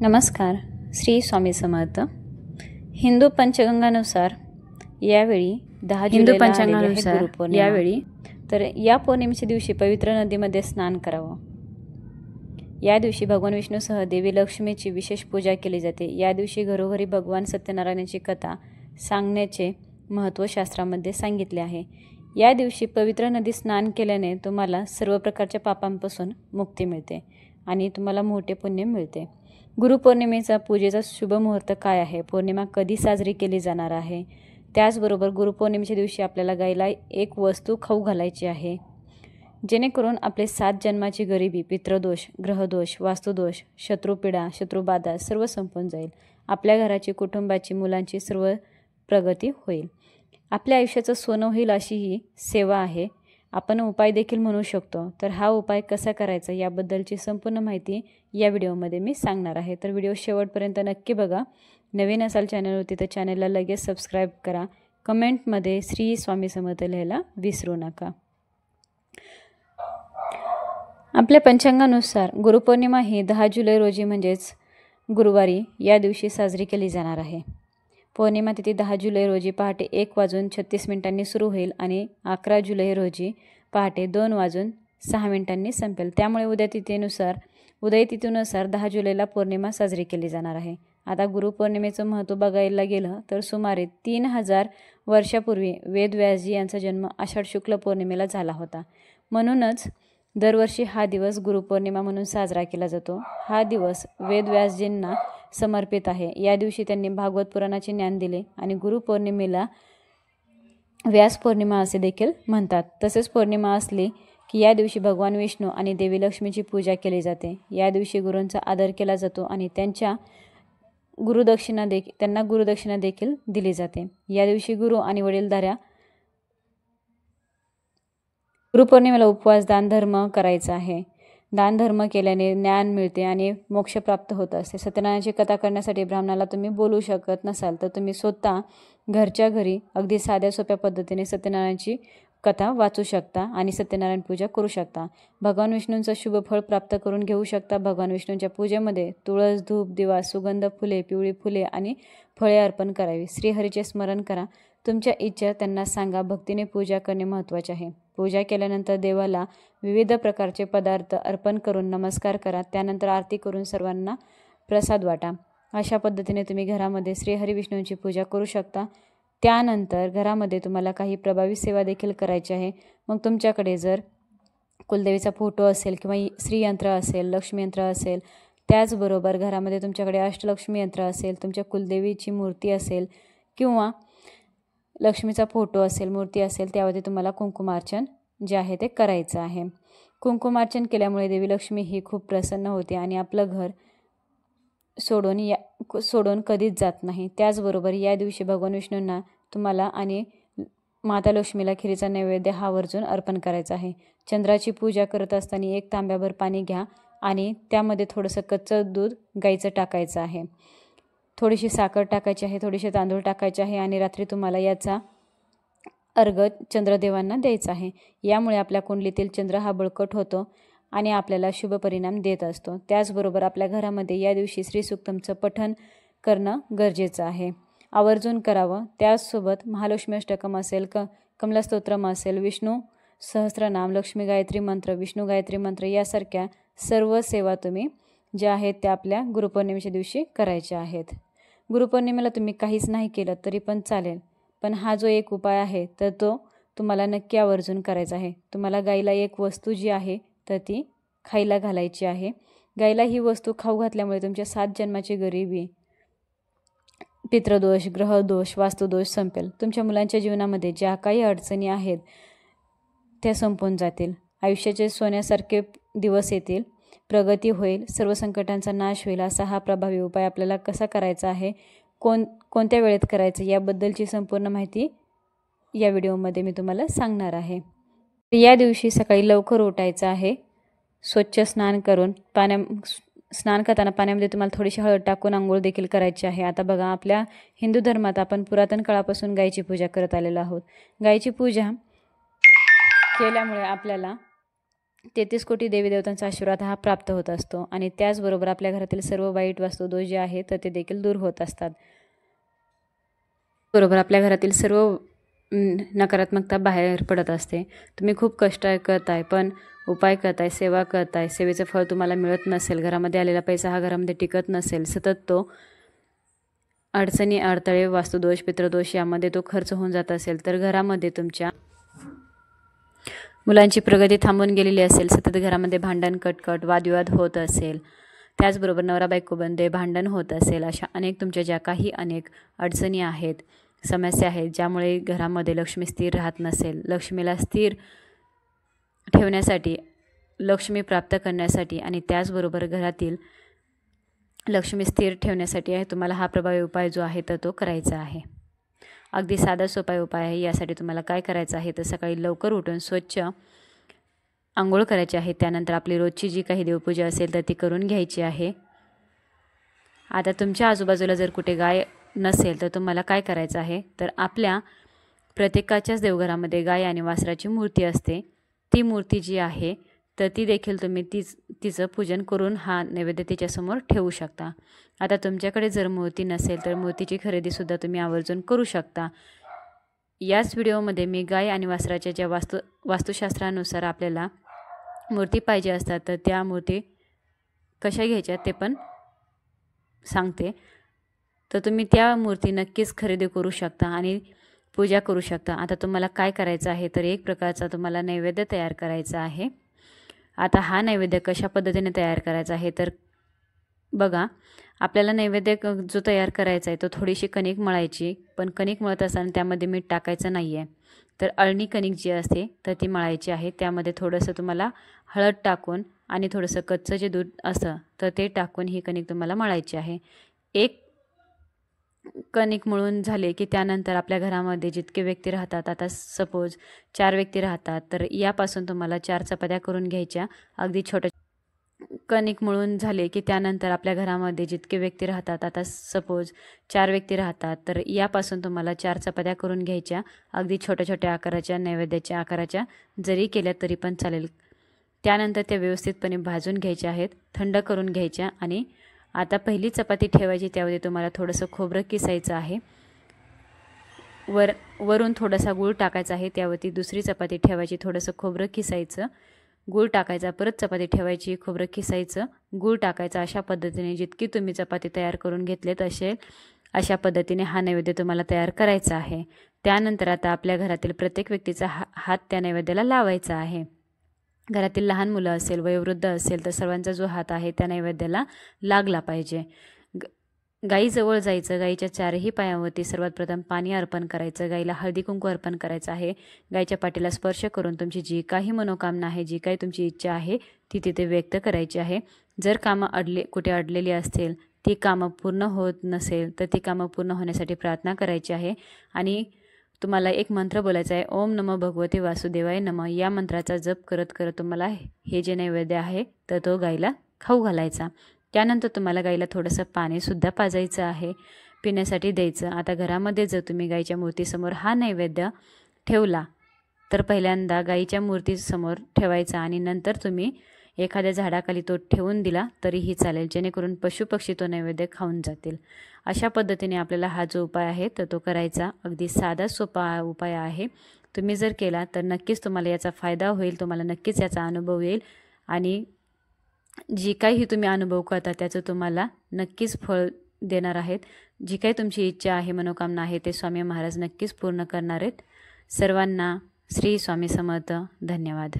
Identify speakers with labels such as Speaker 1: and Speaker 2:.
Speaker 1: नमस्कार. श्री स्वामी समर्थ. हिंदू पंचगंगानुसार यावेळी 10 जुलैला आलेली आहे गुरुपौर्णिमा. यावेळी तर या पौर्णिमेच्या दिवशी पवित्र नदीमध्ये स्नान करावं. या दिवशी भगवान विष्णूसह देवी लक्ष्मीची विशेष पूजा केली जाते. या दिवशी घरोघरी भगवान सत्यनारायणाची कथा सांगण्याचे महत्त्व शास्त्रामध्ये सांगितले आहे. या दिवशी पवित्र नदीत स्नान केल्याने तुम्हाला सर्व प्रकारच्या पापांपासून मुक्ती मिळते आणि तुम्हाला मोठे पुण्य मिळते. गुरुपौर्णिमेचा पूजेचा शुभ मुहूर्त काय आहे? पौर्णिमा कधी साजरी केली जाणार आहे? त्याचबरोबर गुरुपौर्णिमेच्या दिवशी आपल्याला गायीला एक वस्तू खाऊ घालायची आहे, जेणेकरून आपले 7 जन्माची गरिबी, पितृदोष, ग्रहदोष, वास्तुदोष, शत्रुपीडा, शत्रुबाधा सर्व संपून जाईल. आपल्या घराची, कुटुंबाची, मुलांची सर्व प्रगती होईल. आपल्या आयुष्याचं सोनं होईल अशी ही सेवा आहे. आपण उपाय देखील म्हणू शकतो. तर हा उपाय कसा करायचा याबद्दलची संपूर्ण माहिती या व्हिडिओमध्ये मी सांगणार आहे. तर व्हिडिओ शेवटपर्यंत नक्की बघा. नवीन असाल चॅनलवरती तर चॅनलला लगेच सबस्क्राईब करा. कमेंटमध्ये श्री स्वामी समर्थ लिहायला विसरू नका. आपल्या पंचांगानुसार गुरुपौर्णिमा ही 10 जुलै रोजी म्हणजेच गुरुवारी या दिवशी साजरी केली जाणार आहे. पौर्णिमा तिथी 10 जुलै रोजी पहाटे 1:36 सुरू होईल आणि 11 जुलै रोजी पहाटे 2:06 संपेल. त्यामुळे उदयतिथीनुसार 10 जुलैला पौर्णिमा साजरी केली जाणार आहे. आता गुरुपौर्णिमेचं महत्त्व बघायला गेलं तर सुमारे 3000 वर्षापूर्वी वेदव्यासजी यांचा जन्म आषाढ शुक्ल पौर्णिमेला झाला होता. म्हणूनच दरवर्षी हा दिवस गुरुपौर्णिमा म्हणून साजरा केला जातो. हा दिवस वेदव्यासजींना समर्पित आहे. या दिवशी त्यांनी भागवत पुराणाचे ज्ञान दिले आणि गुरुपौर्णिमेला व्यास पौर्णिमा असे देखील म्हणतात. तसेच पौर्णिमा असली की या दिवशी भगवान विष्णू आणि देवी लक्ष्मीची पूजा केली जाते. या दिवशी गुरूंचा आदर केला जातो आणि त्यांना गुरुदक्षिणा देखील दिली जाते. या दिवशी गुरु आणि वडीलधाऱ्या गुरुपौर्णिमेला उपवास, दानधर्म करायचा आहे. दानधर्म केल्याने ज्ञान मिळते आणि मोक्ष प्राप्त होत असते. सत्यनारायणाची कथा करण्यासाठी ब्राह्मणाला तुम्ही बोलू शकत नसाल तर तुम्ही स्वतः घरच्या घरी अगदी साध्या सोप्या पद्धतीने सत्यनारायणाची कथा वाचू शकता आणि सत्यनारायण पूजा करू शकता. भगवान विष्णूंचं शुभ फळ प्राप्त करून घेऊ शकता. भगवान विष्णूंच्या पूजेमध्ये तुळस, धूप, दिवा, सुगंध फुले, पिवळी फुले आणि फळे अर्पण करावी. श्रीहरीचे स्मरण करा. तुमच्या इच्छा त्यांना सांगा. भक्तीने पूजा करणे महत्त्वाचे आहे. पूजा केल्यानंतर देवाला विविध प्रकारचे पदार्थ अर्पण करून नमस्कार करा. त्यानंतर आरती करून सर्वांना प्रसाद वाटा. अशा पद्धतीने तुम्ही घरामध्ये श्रीहरी विष्णूंची पूजा करू शकता. त्यानंतर घरामध्ये तुम्हाला काही प्रभावी सेवा देखील करायची आहे. मग तुमच्याकडे जर कुलदेवीचा फोटो असेल किंवा श्रीयंत्र असेल, लक्ष्मी यंत्र असेल, त्याचबरोबर घरामध्ये तुमच्याकडे अष्टलक्ष्मी यंत्र असेल, तुमच्या कुलदेवीची मूर्ती असेल किंवा लक्ष्मीचा फोटो असेल, मूर्ती असेल, त्यावरती तुम्हाला कुंकुमार्चन जे आहे ते करायचं आहे. कुंकुमार्चन केल्यामुळे देवी लक्ष्मी ही खूप प्रसन्न होते आणि आपलं घर सोडून कधीच जात नाही. त्याचबरोबर या दिवशी भगवान विष्णूंना तुम्हाला आणि माता लक्ष्मीला खिरीचा नैवेद्य हा आवर्जून अर्पण करायचा आहे. चंद्राची पूजा करत असताना 1 तांब्याभर पाणी घ्या आणि त्यामध्ये थोडंसं कच्चं दूध गाईचं टाकायचं आहे. थोडीशी साखर टाकायची आहे, थोडेसे तांदूळ टाकायचे आहे आणि रात्री तुम्हाला याचा अर्घ्य चंद्रदेवांना द्यायचा आहे. यामुळे आपल्या कुंडलीतील चंद्र हा बळकट होतो आणि आपल्याला शुभ परिणाम देत असतो. त्याचबरोबर आपल्या घरामध्ये या दिवशी श्रीसूक्तमचं पठण करणं गरजेचं आहे, आवर्जून करावं. त्याचसोबत महालक्ष्मी अष्टकम असेल, कमलास्तोत्रम असेल, विष्णू सहस्त्रनाम, लक्ष्मी गायत्री मंत्र, विष्णू गायत्री मंत्र यासारख्या सर्व सेवा तुम्ही ज्या आहेत त्या आपल्या गुरुपौर्णिमेच्या दिवशी करायच्या आहेत. गुरुपौर्णिमेला तुम्ही काहीच नाही केलं तरी पण चालेल, पण हा जो एक उपाय आहे तर तो तुम्हाला नक्की आवर्जून करायचा आहे. तुम्हाला गाईला एक वस्तू जी आहे तर ती खायला घालायची आहे. गाईला ही वस्तू खाऊ घातल्यामुळे तुमच्या 7 जन्माची गरिबी, पितृदोष, ग्रहदोष, वास्तुदोष संपेल. तुमच्या मुलांच्या जीवनामध्ये ज्या काही अडचणी आहेत त्या संपून जातील. आयुष्याचे सोन्यासारखे दिवस येतील. प्रगती होईल. सर्व संकटांचा नाश होईल. असा हा प्रभावी उपाय आपल्याला कसा करायचा आहे, कोणत्या वेळेत करायचं याबद्दलची संपूर्ण माहिती या व्हिडिओमध्ये मी तुम्हाला सांगणार आहे. या दिवशी सकाळी लवकर उठायचं आहे. स्वच्छ स्नान करून स्नान करताना पाण्यामध्ये तुम्हाला थोडीशी हळद टाकून आंघोळ देखील करायची आहे. आता बघा, आपल्या हिंदू धर्मात आपण पुरातन काळापासून गायीची पूजा करत आलेलो आहोत. गायीची पूजा केल्यामुळे आपल्याला 33 कोटी देवी देवतांचा आशीर्वाद हा प्राप्त होत असतो आणि त्याचबरोबर आपल्या घरातील सर्व वाईट वास्तू दोष जे आहेत तर ते देखील दूर होत असतात. बरोबर आपल्या घरातील सर्व नकारात्मकता बाहेर पडत असते. तुम्ही खूप कष्ट करताय, पण उपाय करताय, सेवा करताय, सेवेचं फळ तुम्हाला मिळत नसेल, घरामध्ये आलेला पैसा हा घरामध्ये टिकत नसेल, सतत तो अडचणी, अडथळे, वास्तुदोष, पितृदोष यामध्ये तो खर्च होऊन जात असेल, तर घरामध्ये तुमच्या मुलांची प्रगती थांबून गेलेली असेल, सतत घरामध्ये भांडण, कटकट, वादविवाद होत असेल, त्याचबरोबर नवरा बायकोमध्ये भांडण होत असेल, अशा अनेक तुमच्या ज्या काही अनेक अडचणी आहेत, समस्या आहेत, ज्यामुळे घरामध्ये लक्ष्मी स्थिर राहत नसेल, लक्ष्मीला स्थिर ठेवण्यासाठी, लक्ष्मी प्राप्त करण्यासाठी आणि त्याचबरोबर घरातील लक्ष्मी स्थिर ठेवण्यासाठी तुम्हाला हा प्रभावी उपाय जो आहे तर तो करायचा आहे. अगदी साधा सोपा उपाय आहे. यासाठी तुम्हाला काय करायचं आहे तर सकाळी लवकर उठून स्वच्छ आंघोळ करायची आहे. त्यानंतर आपली रोजची जी काही देवपूजा असेल तर ती करून घ्यायची आहे. आता तुमच्या आजूबाजूला जर कुठे गाय नसेल तर तुम्हाला काय करायचं आहे तर आपल्या प्रत्येकाच्याच देवघरामध्ये गाय आणि वासराची मूर्ती असते. ती मूर्ती जी आहे तर ती देखील तुम्ही तिचं पूजन करून हा नैवेद्य तिच्यासमोर ठेवू शकता. आता तुमच्याकडे जर मूर्ती नसेल तर मूर्तीची खरेदीसुद्धा तुम्ही आवर्जून करू शकता. याच व्हिडिओमध्ये मी गाय आणि वासराच्या ज्या वास्तुशास्त्रानुसार आपल्याला मूर्ती पाहिजे असतात तर त्या मूर्ती कशा घ्यायच्या ते पण सांगते. तर तुम्ही त्या मूर्ती नक्कीच खरेदी करू शकता आणि पूजा करू शकता. आता तुम्हाला काय करायचं आहे तर एक प्रकारचा तुम्हाला नैवेद्य तयार करायचा आहे. आता हा नैवेद्य कशा पद्धतीने तयार करायचा आहे तर बघा, आपल्याला नैवेद्य जो तयार करायचा आहे तो थोडीशी कणिक मळायची, पण कणिक मळत असताना त्यामध्ये मीठ टाकायचं नाही आहे. तर अळणी कणिक जी असते तर ती मळायची आहे. त्यामध्ये थोडंसं तुम्हाला हळद टाकून आणि थोडंसं कच्चं जे दूध असतं तर ते टाकून ही कणिक तुम्हाला मळायची आहे. एक कणिक मळून झाले की त्यानंतर आपल्या घरामध्ये जितके व्यक्ती राहतात, आता सपोज 4 व्यक्ती राहतात तर यापासून तुम्हाला 4 चपात्या करून घ्यायच्या. अगदी छोट्या कणिक मळून झाले की त्यानंतर आपल्या घरामध्ये जितके व्यक्ती राहतात, आता सपोज 4 व्यक्ती राहतात तर यापासून तुम्हाला 4 चपात्या करून घ्यायच्या. अगदी छोट्या छोट्या आकाराच्या, नैवेद्याच्या आकाराच्या जरी केल्या तरी पण चालेल. त्यानंतर त्या व्यवस्थितपणे भाजून घ्यायच्या आहेत, थंड करून घ्यायच्या. आणि आता पहिली चपाती ठेवायची त्यामध्ये तुम्हाला थोडंसं खोबरं किसायचं आहे. वरून थोडासा गूळ टाकायचा आहे. त्यावरती दुसरी चपाती ठेवायची, थोडंसं खोबरं किसायचं, गूळ टाकायचा, परत चपाती ठेवायची, खोबरं किसायचं, गूळ टाकायचा. अशा पद्धतीने जितकी तुम्ही चपाती तयार करून घेतलेत अशा पद्धतीने हा नैवेद्य तुम्हाला तयार करायचा आहे. त्यानंतर आता आपल्या घरातील प्रत्येक व्यक्तीचा हात त्या नैवेद्याला लावायचा आहे. घरातील लहान मुलं असेल, वयोवृद्ध असेल तर सर्वांचा जो हात आहे त्या नैवेद्याला लागला पाहिजे. गाईजवळ जायचं, गाईच्या 4ही पायावरती सर्वात प्रथम पाणी अर्पण करायचं, गाईला हळदी कुंकू अर्पण करायचं आहे. गाईच्या पाठीला स्पर्श करून तुमची जी काही मनोकामना आहे, जी काही तुमची इच्छा आहे ती तिथे व्यक्त करायची आहे. जर कामं कुठे अडलेली असतील, ती कामं पूर्ण होत नसेल तर ती कामं पूर्ण होण्यासाठी प्रार्थना करायची आहे. आणि तुम्हाला एक मंत्र बोलायचा आहे, ओम नमो भगवते वासुदेवाय नमः. या मंत्राचा जप करत करत तुम्हाला हे जे नैवेद्य आहे तर तो गाईला खाऊ घालायचा. त्यानंतर तुम्हाला गाईला थोडंसं पाणीसुद्धा पाजायचं आहे, पिण्यासाठी द्यायचं. आता घरामध्ये जर तुम्ही गाईच्या मूर्तीसमोर हा नैवेद्य ठेवला तर पहिल्यांदा गाईच्या मूर्तीसमोर ठेवायचा आणि नंतर तुम्ही एखाद्या झाडाखाली तो ठेवून दिला तरीही चालेल, जेणेकरून पशुपक्षी तो नैवेद्य खाऊन जातील. अशा पद्धतीने आपल्याला हा जो उपाय आहे तर तो करायचा. अगदी साधा सोपा उपाय आहे. तुम्ही जर केला तर नक्कीच तुम्हाला याचा फायदा होईल, तुम्हाला नक्कीच याचा अनुभव येईल आणि जी काही तुम्ही अनुभव करता त्याचं तुम्हाला नक्कीच फळ देणार आहेत. जी काही तुमची इच्छा आहे, मनोकामना आहे ते स्वामी महाराज नक्कीच पूर्ण करणार आहेत. सर्वांना श्री स्वामी समर्थ. धन्यवाद.